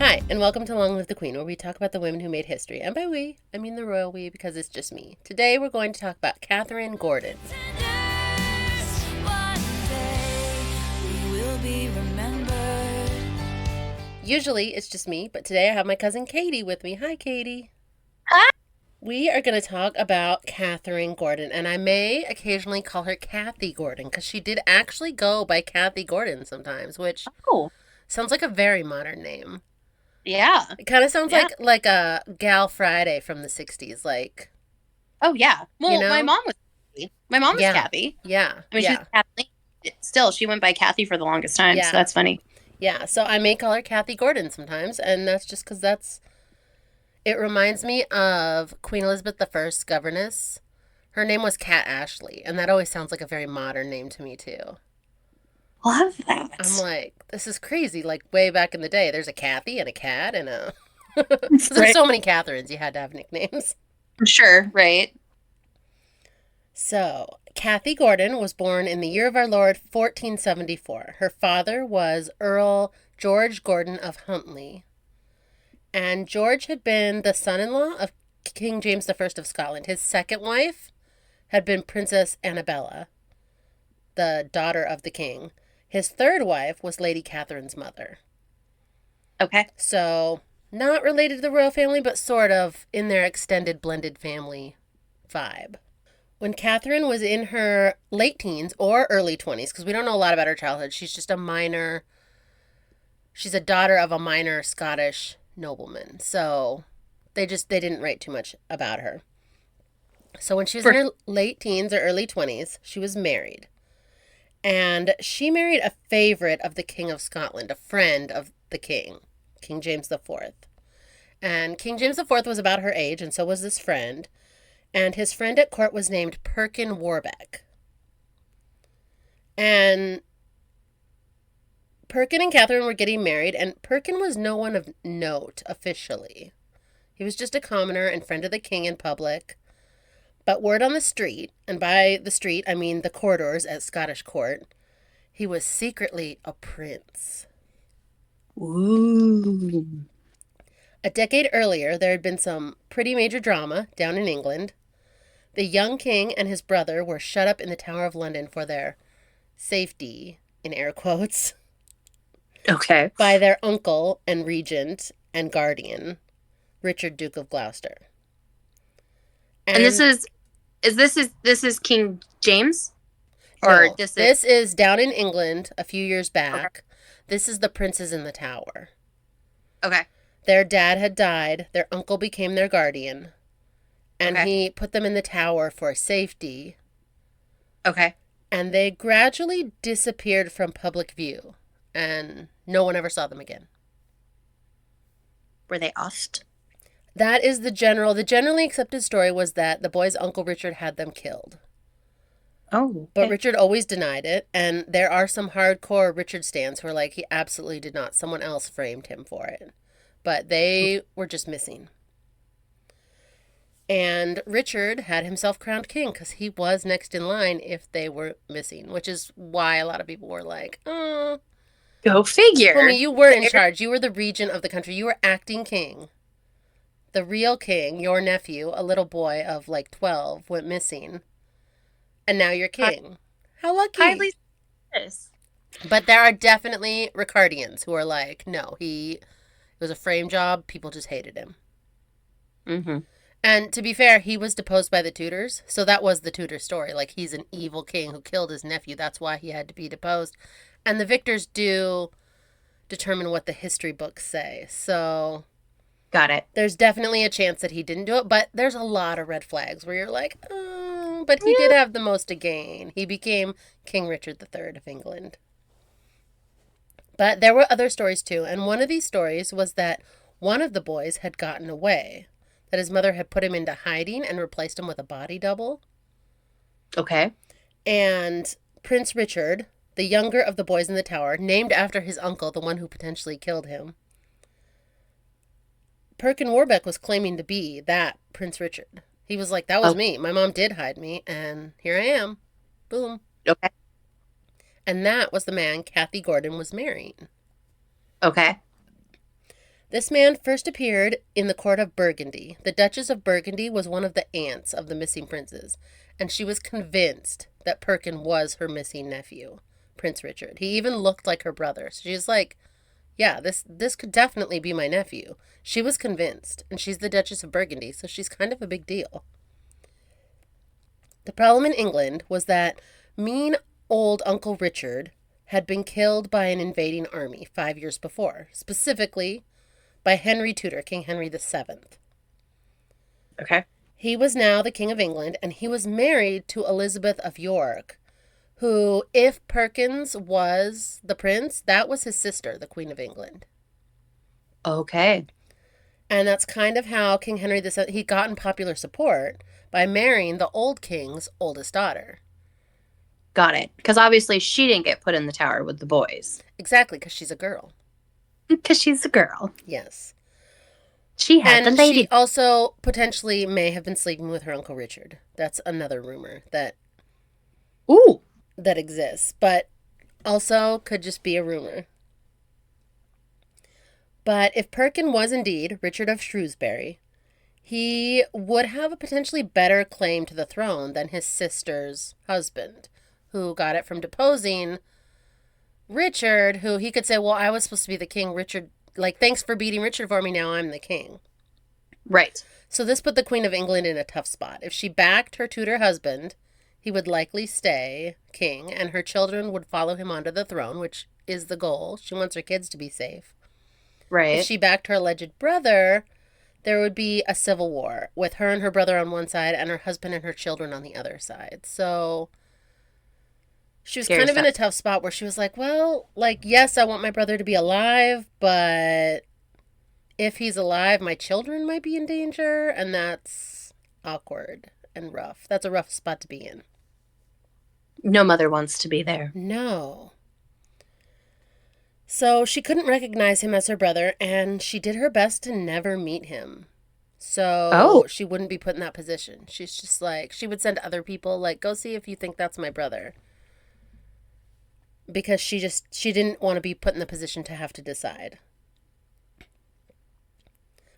Hi, and welcome to Long Live the Queen, where we talk about the women who made history. And by we, I mean the royal we, because it's just me. Today we're going to talk about Catherine Gordon. Usually it's just me, but today I have my cousin Katie with me. Hi, Katie. Hi. We are going to talk about Catherine Gordon, and I may occasionally call her Kathy Gordon, because she did actually go by Kathy Gordon sometimes, which Oh, sounds like a very modern name. yeah. It kind of sounds Yeah. like a Gal Friday from the 60s, like, Oh, yeah. you Well, my know? mom was Kathy. My mom was Yeah, Kathy. yeah, I mean, she was yeah, Kathleen. Still, she went by Kathy for the longest time, so yeah, that's funny. yeah. So I may call her Kathy Gordon sometimes, and that's just because that's. It reminds me of Queen Elizabeth I's governess. Her name was Cat Ashley, and that always sounds like a very modern name to me too. Love I'm that. like, this is crazy. Like way back in the day, there's a Kathy and a cat and a. Because there's Right. so many Catherines, you had to have nicknames. I'm sure, right? So, Kathy Gordon was born in the year of our Lord 1474. Her father was Earl George Gordon of Huntley, and George had been the son in law of King James I of Scotland. His second wife had been Princess Annabella, the daughter of the king. His third wife was Lady Catherine's mother. Okay. So, not related to the royal family, but sort of in their extended blended family vibe. When Catherine was in her late teens or early 20s, because we don't know a lot about her childhood, she's just a minor, she's a daughter of a minor Scottish nobleman. So they didn't write too much about her. So when she was in For her late teens or early 20s, she was married. And she married a favorite of the King of Scotland, a friend of the king, King James IV. And King James IV was about her age, and so was this friend. And his friend at court was named Perkin Warbeck. And Perkin and Catherine were getting married, and Perkin was no one of note officially. He was just a commoner and friend of the king in public. But word on the street, and by the street I mean the corridors at Scottish court, he was secretly a prince. Ooh. A decade earlier, there had been some pretty major drama down in England. The young king and his brother were shut up in the Tower of London for their safety, in air quotes, Okay. by their uncle and regent and guardian, Richard, Duke of Gloucester. And this And is King James, or no, this is this is down in England a few years okay. back. This is the princes in the tower. Okay. Their dad had died, their uncle became their guardian, and Okay. he put them in the tower for safety, Okay. and they gradually disappeared from public view, and no one ever saw them again. Were they offed? That is the generally accepted story was that the boy's uncle Richard had them killed. Oh, But okay. Richard always denied it, and there are some hardcore Richard stands who are like, he absolutely did not. Someone else framed him for it. But they were just missing. And Richard had himself crowned king because he was next in line if they were missing, which is why a lot of people were like, oh, Go homie, figure. you were The in air. charge. You were the regent of the country. You were acting king. The real king, your nephew, a little boy of like 12, went missing. And now you're king. How lucky. Highly sus. But there are definitely Ricardians who are like, no, it was a frame job. People just hated him. Mm-hmm. And to be fair, he was deposed by the Tudors. So that was the Tudor story. Like, he's an evil king who killed his nephew. That's why he had to be deposed. And the victors do determine what the history books say. So Got it. there's definitely a chance that he didn't do it. But there's a lot of red flags where you're like, oh, but he did Yeah. have the most to gain. He became King Richard III of England. But there were other stories too, and one of these stories was that one of the boys had gotten away, that his mother had put him into hiding and replaced him with a body double. Okay. And Prince Richard, the younger of the boys in the tower, named after his uncle, the one who potentially killed him, Perkin Warbeck was claiming to be that Prince Richard. He was like, that was Oh, me. My mom did hide me, and here I am. Boom. okay. And that was the man Kathy Gordon was marrying. Okay. This man first appeared in the court of Burgundy. The Duchess of Burgundy was one of the aunts of the missing princes, and she was convinced that Perkin was her missing nephew, Prince Richard. He even looked like her brother. So she's like, yeah, this could definitely be my nephew. She was convinced, and she's the Duchess of Burgundy, so she's kind of a big deal. The problem in England was that mean old Uncle Richard had been killed by an invading army 5 years before, specifically by Henry Tudor, King Henry VII. Okay. He was now the King of England, and he was married to Elizabeth of York, who, if Perkins was the prince, that was his sister, the Queen of England. Okay. And that's kind of how King Henry VII, he got in popular support by marrying the old king's oldest daughter. Got it. Because obviously she didn't get put in the tower with the boys. Exactly, because she's a girl. Because she's a girl. Yes. She had the And lady. she also potentially may have been sleeping with her Uncle Richard. That's another rumor Ooh. that exists, but also could just be a rumor. But if Perkin was indeed Richard of Shrewsbury, he would have a potentially better claim to the throne than his sister's husband, who got it from deposing Richard, who he could say, well, I was supposed to be the king. Richard, like, thanks for beating Richard for me. Now I'm the king. Right. So this put the Queen of England in a tough spot. If she backed her Tudor husband, he would likely stay king, and her children would follow him onto the throne, which is the goal. She wants her kids to be safe. Right. If she backed her alleged brother, there would be a civil war with her and her brother on one side and her husband and her children on the other side. So she was Scary kind of in stuff. a tough spot where she was like, well, like, yes, I want my brother to be alive, but if he's alive, my children might be in danger, and that's awkward and rough. That's a rough spot to be in. No mother wants to be there. No. So she couldn't recognize him as her brother, and she did her best to never meet him. So Oh. she wouldn't be put in that position. She's just like, she would send other people, like, go see if you think that's my brother. Because she didn't want to be put in the position to have to decide.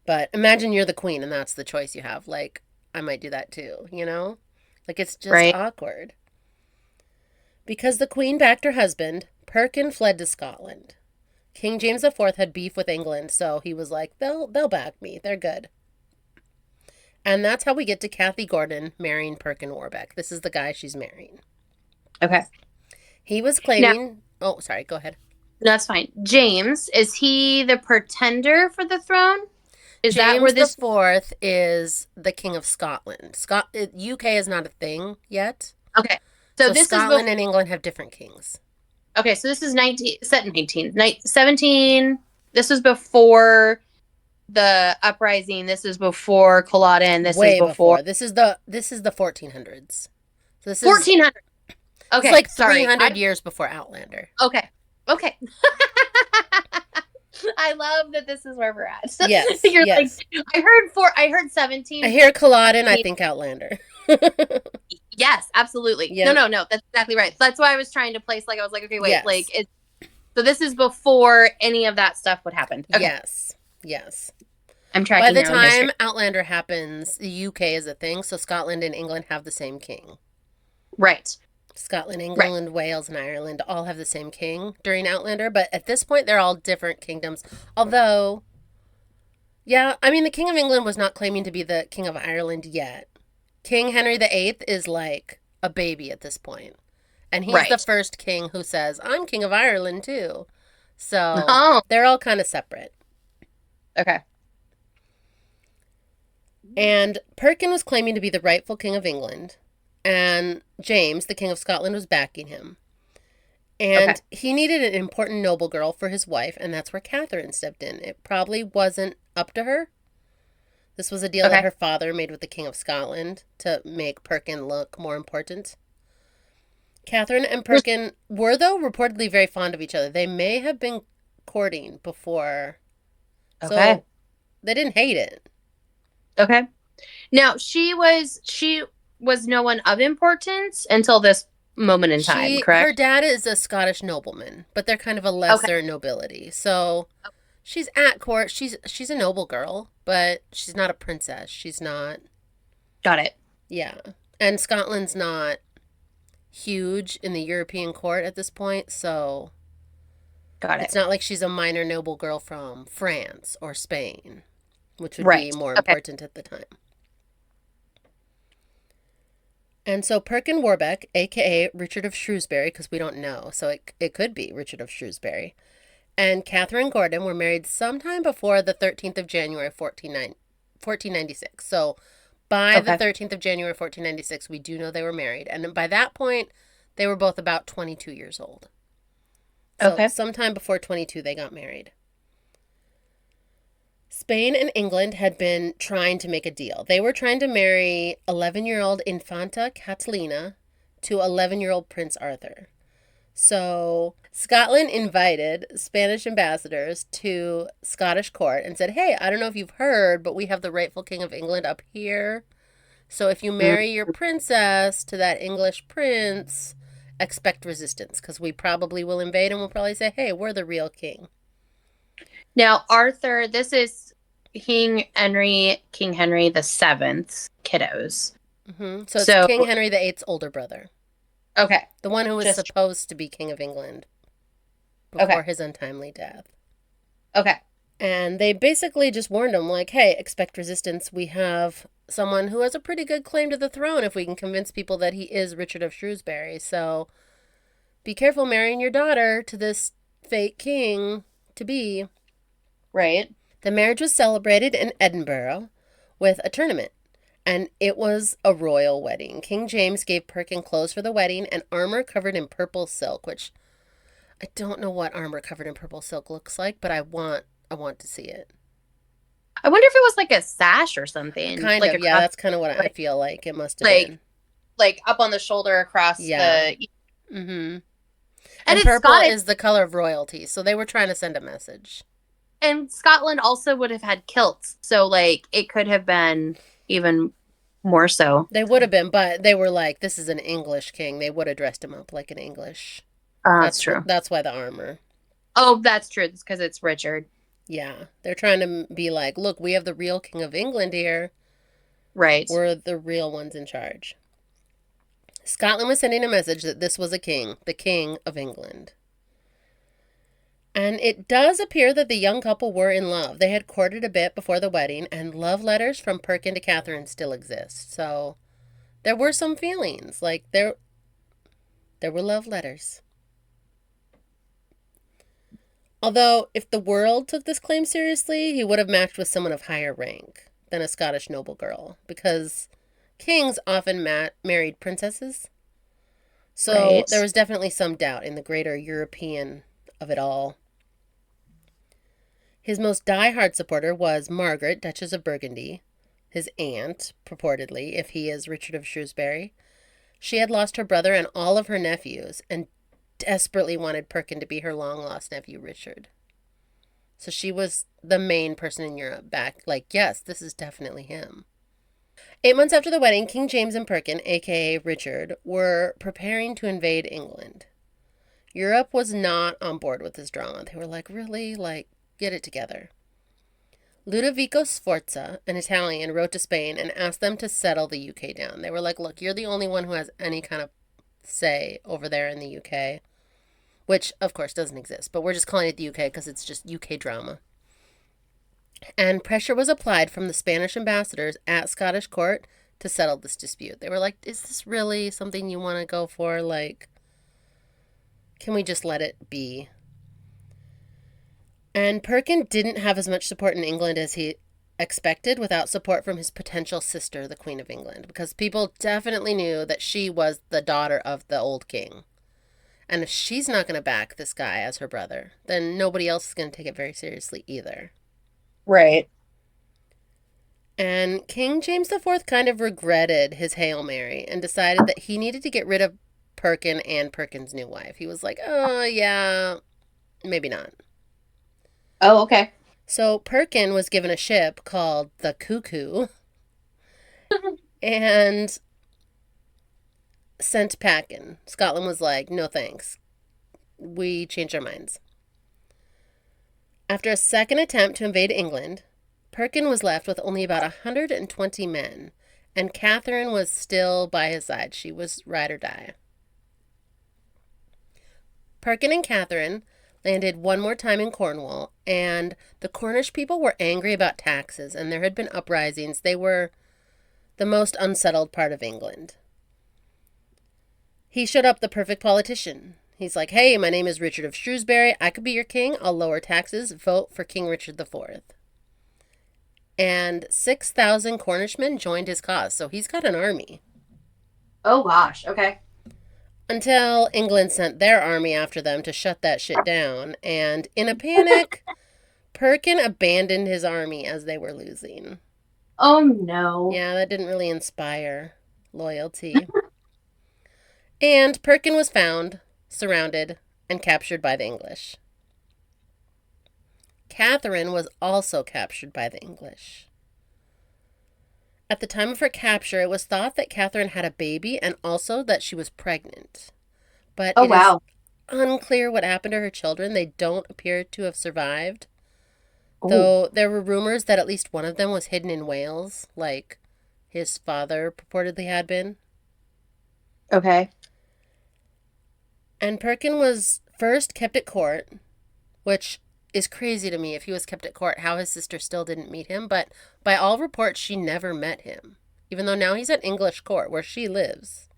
But imagine you're the queen and that's the choice you have. Like, I might do that too, you know? Like, it's just Right. awkward. Because the queen backed her husband, Perkin fled to Scotland. King James IV had beef with England, so he was like, they'll back me. They're good. And that's how we get to Kathy Gordon marrying Perkin Warbeck. This is the guy she's marrying. Okay. He was Now, claiming... Oh, sorry, go ahead. that's fine. James, is he the pretender for the throne? Is that where James the this? Fourth is the King of Scotland. UK is not a thing yet. Okay. So So this is Scotland and England have different kings. okay. So this is 19, set in 17. This was before the uprising. This is before Culloden. This is Way before before. This is the 1400s. So this is 1400. it's Okay. like Sorry. 300 years before Outlander. Okay. Okay. I love that this is where we're at. Yes. You're Yes. like, I heard 17. I hear Culloden, I think Outlander. Yes, absolutely. Yeah. No. That's exactly right. That's why I was trying to place, like, I was like, okay, wait, Yes. like, so this is before any of that stuff would happen. Okay. Yes. Yes. I'm By tracking the now in history. time Outlander happens, the UK is a thing, so Scotland and England have the same king. Right. Scotland, England, Wales, and Ireland all have the same king during Outlander, but at this point they're all different kingdoms. Although, yeah, I mean, the King of England was not claiming to be the King of Ireland yet. King Henry VIII is like a baby at this point. And he's Right. the first king who says, I'm King of Ireland too. So Oh, they're all kind of separate. okay. And Perkin was claiming to be the rightful King of England. And James, the King of Scotland, was backing him. And Okay. he needed an important noble girl for his wife, and that's where Catherine stepped in. It probably wasn't up to her. This was a deal Okay. that her father made with the King of Scotland to make Perkin look more important. Catherine and Perkin were, though, reportedly very fond of each other. They may have been courting before. Okay. So they didn't hate it. Okay. Now, she was no one of importance until this moment in time, Her correct? dad is a Scottish nobleman, but they're kind of a lesser nobility. So She's at court. She's a noble girl, but she's not a princess. She's not. Got it. Yeah. And Scotland's not huge in the European court at this point, so Got it's it. not like she's a minor noble girl from France or Spain, which would be Right. more Okay. important at the time. And so Perkin Warbeck, aka Richard of Shrewsbury, because we don't know, so it could be Richard of Shrewsbury, and Catherine Gordon were married sometime before the 13th of January, 1496. So by the Okay. 13th of January, 1496, we do know they were married. And by that point, they were both about 22 years old. So Okay. sometime before 22, they got married. Spain and England had been trying to make a deal. They were trying to marry 11-year-old Infanta Catalina to 11-year-old Prince Arthur. So Scotland invited Spanish ambassadors to Scottish court and said, hey, I don't know if you've heard, but we have the rightful King of England up here. So if you Mm. marry your princess to that English prince, expect resistance because we probably will invade and we'll probably say, hey, we're the real king. Now, Arthur, this is King Henry the Seventh's kiddos. So it's So, King Henry VIII's older brother, okay. the one who was Just, supposed to be King of England okay. before his untimely death. Okay. And they basically just warned him, like, hey, expect resistance. We have someone who has a pretty good claim to the throne if we can convince people that he is Richard of Shrewsbury. So be careful marrying your daughter to this fake king to be. Right. The marriage was celebrated in Edinburgh with a tournament, and it was a royal wedding. King James gave Perkin clothes for the wedding and armor covered in purple silk, which I don't know what armor covered in purple silk looks like, but I want to see it. I wonder if it was like a sash or something, Kind like of, yeah, across, that's kind of what I like, feel like it must have like, been. like up on the shoulder across Yeah. the. Mm-hmm. And And it's purple Scottish, is the color of royalty, so they were trying to send a message. and Scotland also would have had kilts, so like it could have been even more so. They would have been, but they were like, this is an English king. They would have dressed him up like an English. That's true. That's why the armor. Oh, that's true. It's because it's Richard. Yeah. They're trying to be like, look, we have the real King of England here. Right. We're the real ones in charge. Scotland was sending a message that this was a king, the King of England. And it does appear that the young couple were in love. They had courted a bit before the wedding, and love letters from Perkin to Catherine still exist. So there were some feelings. Like there were love letters. Although, if the world took this claim seriously, he would have matched with someone of higher rank than a Scottish noble girl, because kings often married princesses. So Right. there was definitely some doubt in the greater European of it all. His most die-hard supporter was Margaret, Duchess of Burgundy, his aunt, purportedly, if he is Richard of Shrewsbury. She had lost her brother and all of her nephews, and desperately wanted Perkin to be her long-lost nephew, Richard. So she was the main person in Europe back, like, yes, this is definitely him. 8 months after the wedding, King James and Perkin, aka Richard, were preparing to invade England. Europe was not on board with this drama. They were like, really? Like, get it together. Ludovico Sforza, an Italian, wrote to Spain and asked them to settle the UK down. They were like, look, you're the only one who has any kind of say over there in the UK, which, of course, doesn't exist, but we're just calling it the UK because it's just UK drama. And pressure was applied from the Spanish ambassadors at Scottish court to settle this dispute. They were like, is this really something you want to go for? Like, can we just let it be? And Perkin didn't have as much support in England as he expected without support from his potential sister, the Queen of England, because people definitely knew that she was the daughter of the old king. And if she's not going to back this guy as her brother, then nobody else is going to take it very seriously either. Right. And King James IV kind of regretted his Hail Mary and decided that he needed to get rid of Perkin and Perkin's new wife. He was like, oh, yeah, maybe not. Oh, okay. So Perkin was given a ship called the Cuckoo and sent packing. Scotland was like, no thanks. We changed our minds. After a second attempt to invade England, Perkin was left with only about 120 men, and Catherine was still by his side. She was ride or die. Perkin and Catherine landed one more time in Cornwall, and the Cornish people were angry about taxes, and there had been uprisings. They were the most unsettled part of England. He showed up the perfect politician. He's like, hey, my name is Richard of Shrewsbury. I could be your king. I'll lower taxes. Vote for King Richard IV. And 6,000 Cornishmen joined his cause, so he's got an army. Oh gosh. Okay. Until England sent their army after them to shut that shit down, and in a panic, Perkin abandoned his army as they were losing. Oh no. Yeah, that didn't really inspire loyalty. And Perkin was found, surrounded, and captured by the English. Catherine was also captured by the English. At the time of her capture, it was thought that Catherine had a baby and also that she was pregnant. But Oh it is wow. unclear what happened to her children. They don't appear to have survived. Ooh. Though there were rumors that at least one of them was hidden in Wales, like his father purportedly had been. Okay. And Perkin was first kept at court, which is crazy to me if he was kept at court, how his sister still didn't meet him. But by all reports, she never met him, even though now he's at English court where she lives.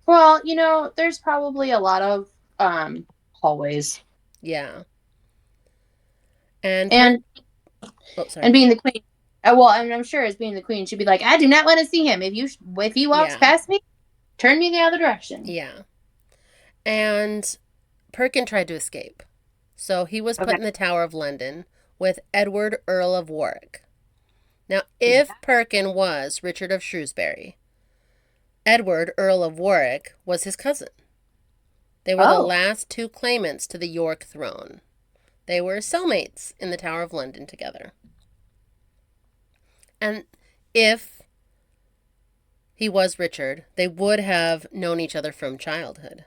Well, there's probably a lot of hallways. Yeah. And And oh, and sorry. being the queen. Well, I'm sure as being the queen, she'd be like, I do not want to see him. If he walks Yeah. past me, turn me the other direction. Yeah. And Perkin tried to escape. So he was put Okay. in the Tower of London with Edward, Earl of Warwick. Now, if Perkin was Richard of Shrewsbury, Edward, Earl of Warwick, was his cousin. They were the Oh. last two claimants to the York throne. They were cellmates in the Tower of London together. And if he was Richard, they would have known each other from childhood.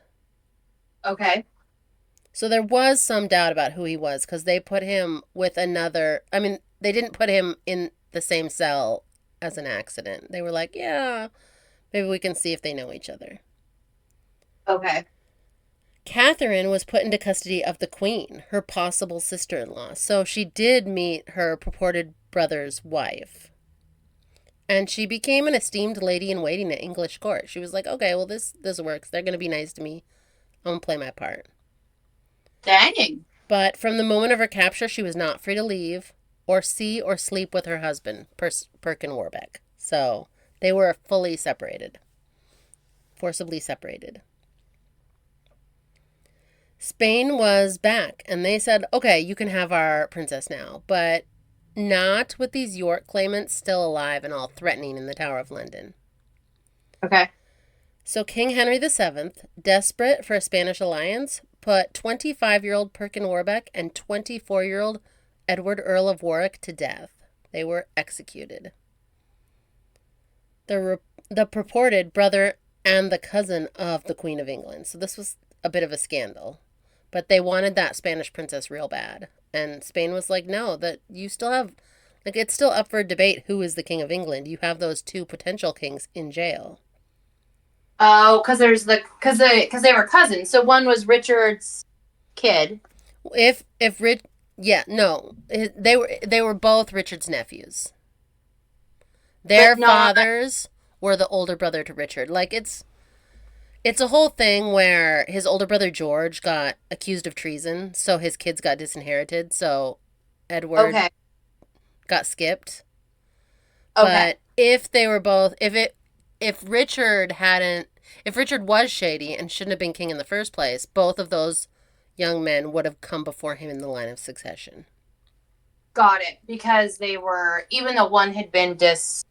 Okay. So there was some doubt about who he was because they put him with another. I mean, they didn't put him in the same cell as an accident. They were like, yeah, maybe we can see if they know each other. Okay. Catherine was put into custody of the Queen, her possible sister-in-law. So she did meet her purported brother's wife. And she became an esteemed lady in waiting at English court. She was like, okay, well, this works. They're going to be nice to me. I'm going to play my part. Dang. But from the moment of her capture, she was not free to leave or see or sleep with her husband, Perkin Warbeck. So they were fully separated, forcibly separated. Spain was back, and they said, okay, you can have our princess now, but not with these York claimants still alive and all threatening in the Tower of London. Okay. So King Henry VII, desperate for a Spanish alliance, put 25-year-old Perkin Warbeck and 24-year-old Edward, Earl of Warwick, to death. They were executed. The purported brother and the cousin of the Queen of England. So this was a bit of a scandal. But they wanted that Spanish princess real bad. And Spain was like, no, that you still have, like, it's still up for debate who is the King of England. You have those two potential kings in jail. Oh, because they were cousins. So one was Richard's kid. They were both Richard's nephews. Their But not. fathers were the older brother to Richard. Like it's a whole thing where his older brother George got accused of treason, so his kids got disinherited. So Edward Okay. got skipped. Okay. But if they were both, if Richard was shady and shouldn't have been king in the first place, both of those young men would have come before him in the line of succession. Got it. Because they were, even though one had been disowned.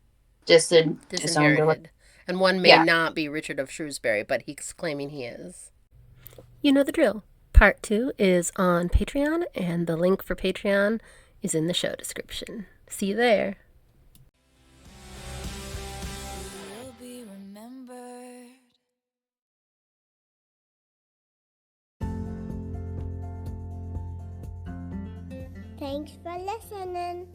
Disinherited. And one may not be Richard of Shrewsbury, but he's claiming he is. You know the drill. Part 2 is on Patreon, and the link for Patreon is in the show description. See you there. Thanks for listening.